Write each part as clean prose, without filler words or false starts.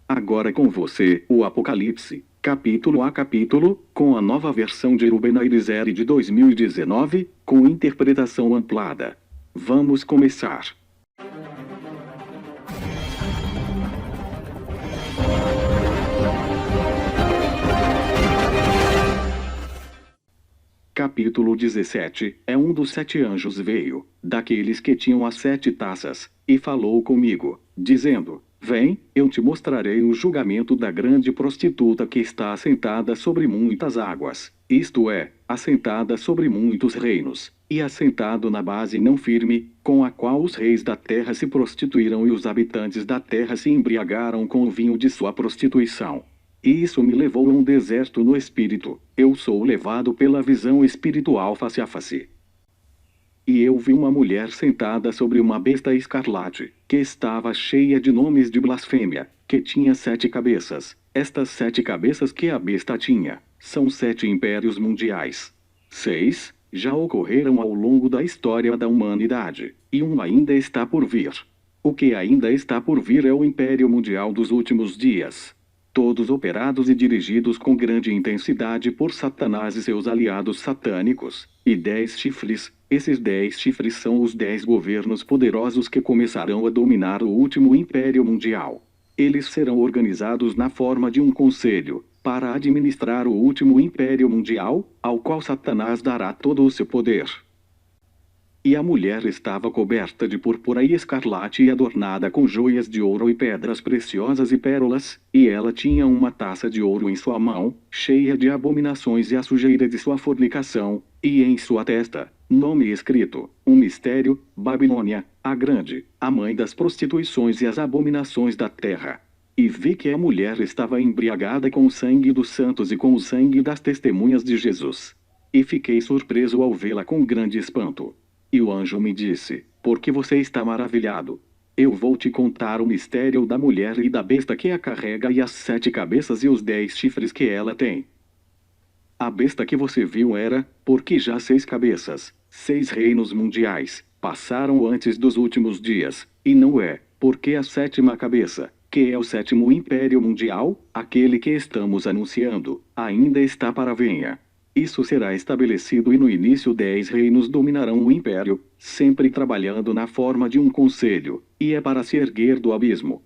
Agora com você, o Apocalipse, capítulo a capítulo, com a nova versão de Ruben Aires de 2019, com interpretação ampliada. Vamos começar. Capítulo 17. Um dos 7 anjos veio, daqueles que tinham as 7 taças, e falou comigo, dizendo: Vem, eu te mostrarei o julgamento da grande prostituta que está assentada sobre muitas águas, isto é, assentada sobre muitos reinos, e assentado na base não firme, com a qual os reis da terra se prostituíram e os habitantes da terra se embriagaram com o vinho de sua prostituição. E isso me levou a um deserto no espírito. Eu sou levado pela visão espiritual face a face. E eu vi uma mulher sentada sobre uma besta escarlate, que estava cheia de nomes de blasfêmia, que tinha 7 cabeças. Estas 7 cabeças que a besta tinha, são 7 impérios mundiais. 6 já ocorreram ao longo da história da humanidade, e um ainda está por vir. O que ainda está por vir é o Império Mundial dos últimos dias. Todos operados e dirigidos com grande intensidade por Satanás e seus aliados satânicos, e 10 chifres. Esses 10 chifres são os 10 governos poderosos que começarão a dominar o último Império Mundial. Eles serão organizados na forma de um conselho, para administrar o último Império Mundial, ao qual Satanás dará todo o seu poder. E a mulher estava coberta de púrpura e escarlate e adornada com joias de ouro e pedras preciosas e pérolas, e ela tinha uma taça de ouro em sua mão, cheia de abominações e a sujeira de sua fornicação, e em sua testa, nome escrito, um mistério, Babilônia, a grande, a mãe das prostituições e as abominações da terra. E vi que a mulher estava embriagada com o sangue dos santos e com o sangue das testemunhas de Jesus. E fiquei surpreso ao vê-la com grande espanto. E o anjo me disse: Por que você está maravilhado? Eu vou te contar o mistério da mulher e da besta que a carrega e as 7 cabeças e os 10 chifres que ela tem. A besta que você viu era, porque já 6 cabeças, 6 reinos mundiais, passaram antes dos últimos dias, e não é, porque a 7ª cabeça, que é o 7º Império Mundial, aquele que estamos anunciando, ainda está para venha. Isso será estabelecido e no início 10 reinos dominarão o império, sempre trabalhando na forma de um conselho, e é para se erguer do abismo,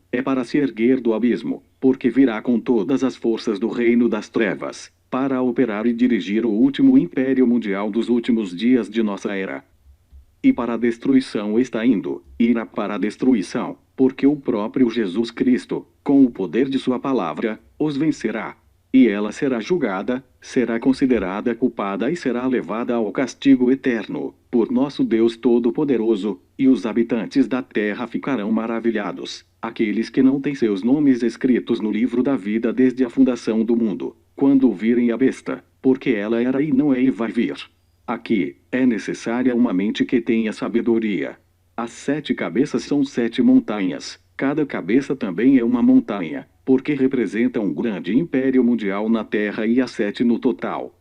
porque virá com todas as forças do reino das trevas, para operar e dirigir o último império mundial dos últimos dias de nossa era. E para a destruição está indo, irá para a destruição, porque o próprio Jesus Cristo, com o poder de sua palavra, os vencerá. E ela será julgada, será considerada culpada e será levada ao castigo eterno, por nosso Deus Todo-Poderoso, e os habitantes da terra ficarão maravilhados, aqueles que não têm seus nomes escritos no livro da vida desde a fundação do mundo, quando virem a besta, porque ela era e não é e vai vir. Aqui, é necessária uma mente que tenha sabedoria. As 7 cabeças são 7 montanhas, cada cabeça também é uma montanha, porque representa um grande império mundial na Terra e há 7 no total.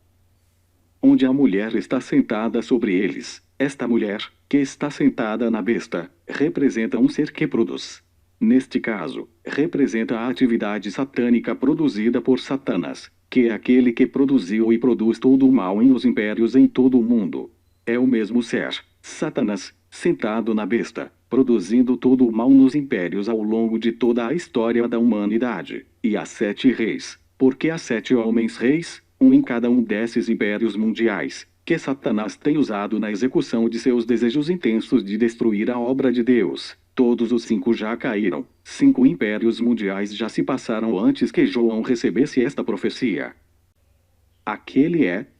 Onde a mulher está sentada sobre eles, esta mulher, que está sentada na besta, representa um ser que produz. Neste caso, representa a atividade satânica produzida por Satanás, que é aquele que produziu e produz todo o mal em os impérios em todo o mundo. É o mesmo ser, Satanás, sentado na besta, produzindo todo o mal nos impérios ao longo de toda a história da humanidade, e há 7 reis, porque há 7 homens reis, um em cada um desses impérios mundiais, que Satanás tem usado na execução de seus desejos intensos de destruir a obra de Deus. Todos os 5 já caíram, 5 impérios mundiais já se passaram antes que João recebesse esta profecia.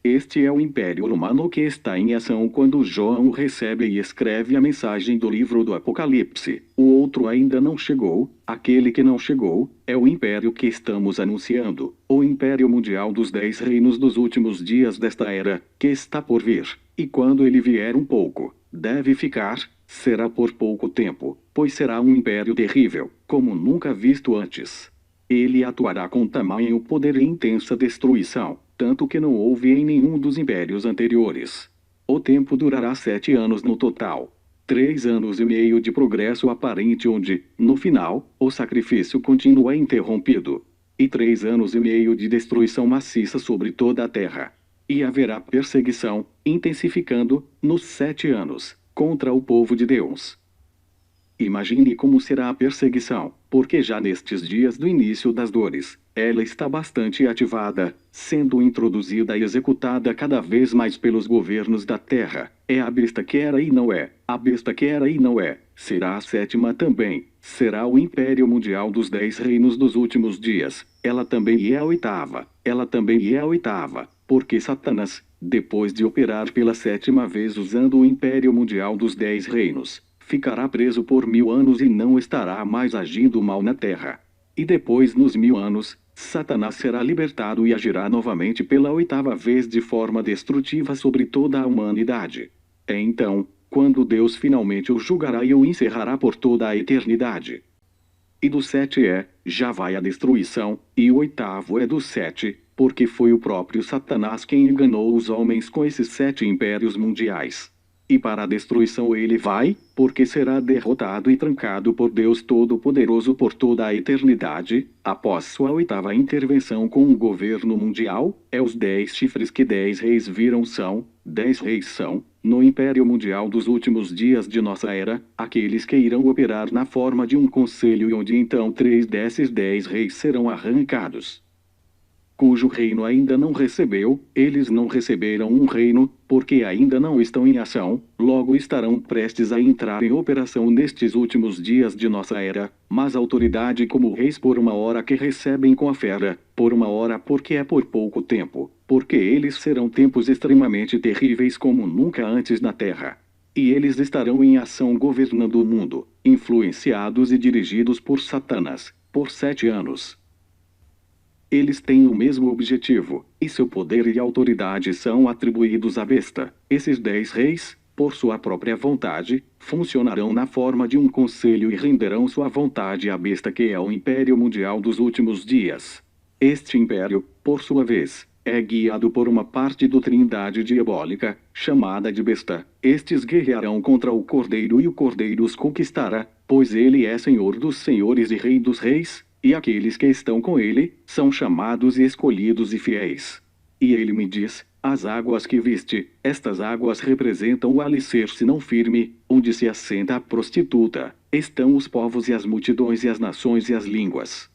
Este é o Império Romano que está em ação quando João recebe e escreve a mensagem do livro do Apocalipse. O outro ainda não chegou, aquele que não chegou, é o Império que estamos anunciando, o Império Mundial dos 10 reinos dos últimos dias desta era, que está por vir, e quando ele vier um pouco, deve ficar, será por pouco tempo, pois será um império terrível, como nunca visto antes. Ele atuará com tamanho poder e intensa destruição, tanto que não houve em nenhum dos impérios anteriores. O tempo durará 7 anos no total. 3 anos e meio de progresso aparente onde, no final, o sacrifício contínuo é interrompido. E 3 anos e meio de destruição maciça sobre toda a terra. E haverá perseguição, intensificando, nos 7 anos, contra o povo de Deus. Imagine como será a perseguição, porque já nestes dias do início das dores, ela está bastante ativada, sendo introduzida e executada cada vez mais pelos governos da terra. É a besta que era e não é, a besta que era e não é, será a sétima também, será o império mundial dos 10 reinos dos últimos dias, ela também é a oitava, ela também é a oitava, porque Satanás, depois de operar pela 7ª vez usando o império mundial dos 10 reinos, ficará preso por 1000 anos e não estará mais agindo mal na terra. E depois nos 1000 anos, Satanás será libertado e agirá novamente pela 8ª vez de forma destrutiva sobre toda a humanidade. É então, quando Deus finalmente o julgará e o encerrará por toda a eternidade. E do 7 já vai a destruição, e o 8º é do 7, porque foi o próprio Satanás quem enganou os homens com esses 7 impérios mundiais. E para a destruição ele vai, porque será derrotado e trancado por Deus Todo-Poderoso por toda a eternidade, após sua 8ª intervenção com o governo mundial, é os 10 chifres que 10 reis viram são, 10 reis são, no Império Mundial dos últimos dias de nossa era, aqueles que irão operar na forma de um conselho e onde então 3 desses 10 reis serão arrancados. Cujo reino ainda não recebeu, eles não receberam um reino, porque ainda não estão em ação, logo estarão prestes a entrar em operação nestes últimos dias de nossa era, mas autoridade como reis por uma hora que recebem com a fera, por uma hora porque é por pouco tempo, porque eles serão tempos extremamente terríveis como nunca antes na terra. E eles estarão em ação governando o mundo, influenciados e dirigidos por Satanás, por 7 anos. Eles têm o mesmo objetivo, e seu poder e autoridade são atribuídos à besta. Esses 10 reis, por sua própria vontade, funcionarão na forma de um conselho e renderão sua vontade à besta que é o Império Mundial dos últimos dias. Este império, por sua vez, é guiado por uma parte do trindade diabólica, chamada de besta. Estes guerrearão contra o Cordeiro e o Cordeiro os conquistará, pois ele é Senhor dos senhores e Rei dos reis, e aqueles que estão com ele, são chamados e escolhidos e fiéis. E ele me diz, as águas que viste, estas águas representam o alicerce não firme, onde se assenta a prostituta, estão os povos e as multidões e as nações e as línguas.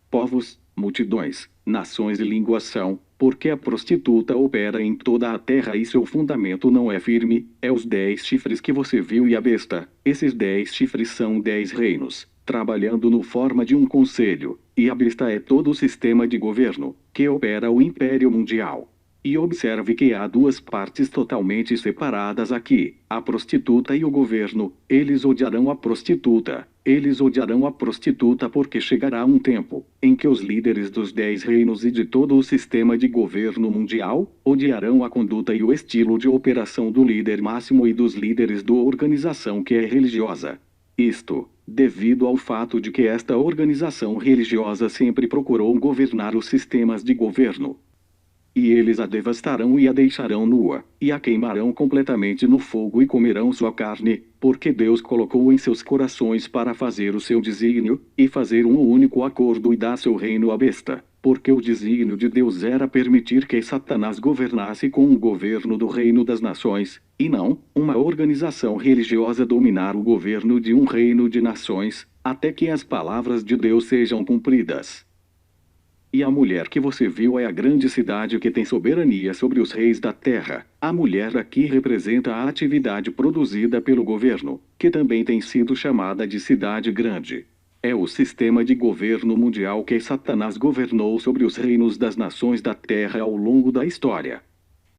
Povos, multidões, nações e línguas são, porque a prostituta opera em toda a terra e seu fundamento não é firme, é os 10 chifres que você viu e a besta, esses 10 chifres são 10 reinos, trabalhando no forma de um conselho, e a besta é todo o sistema de governo, que opera o Império Mundial. E observe que há 2 partes totalmente separadas aqui, a prostituta e o governo, eles odiarão a prostituta porque chegará um tempo, em que os líderes dos 10 reinos e de todo o sistema de governo mundial, odiarão a conduta e o estilo de operação do líder máximo e dos líderes da organização que é religiosa. Isto, devido ao fato de que esta organização religiosa sempre procurou governar os sistemas de governo. E eles a devastarão e a deixarão nua, e a queimarão completamente no fogo e comerão sua carne, porque Deus colocou em seus corações para fazer o seu desígnio, e fazer um único acordo e dar seu reino à besta, porque o desígnio de Deus era permitir que Satanás governasse com o governo do reino das nações, e não, uma organização religiosa dominar o governo de um reino de nações, até que as palavras de Deus sejam cumpridas. E a mulher que você viu é a grande cidade que tem soberania sobre os reis da terra. A mulher aqui representa a atividade produzida pelo governo, que também tem sido chamada de cidade grande. É o sistema de governo mundial que Satanás governou sobre os reinos das nações da terra ao longo da história.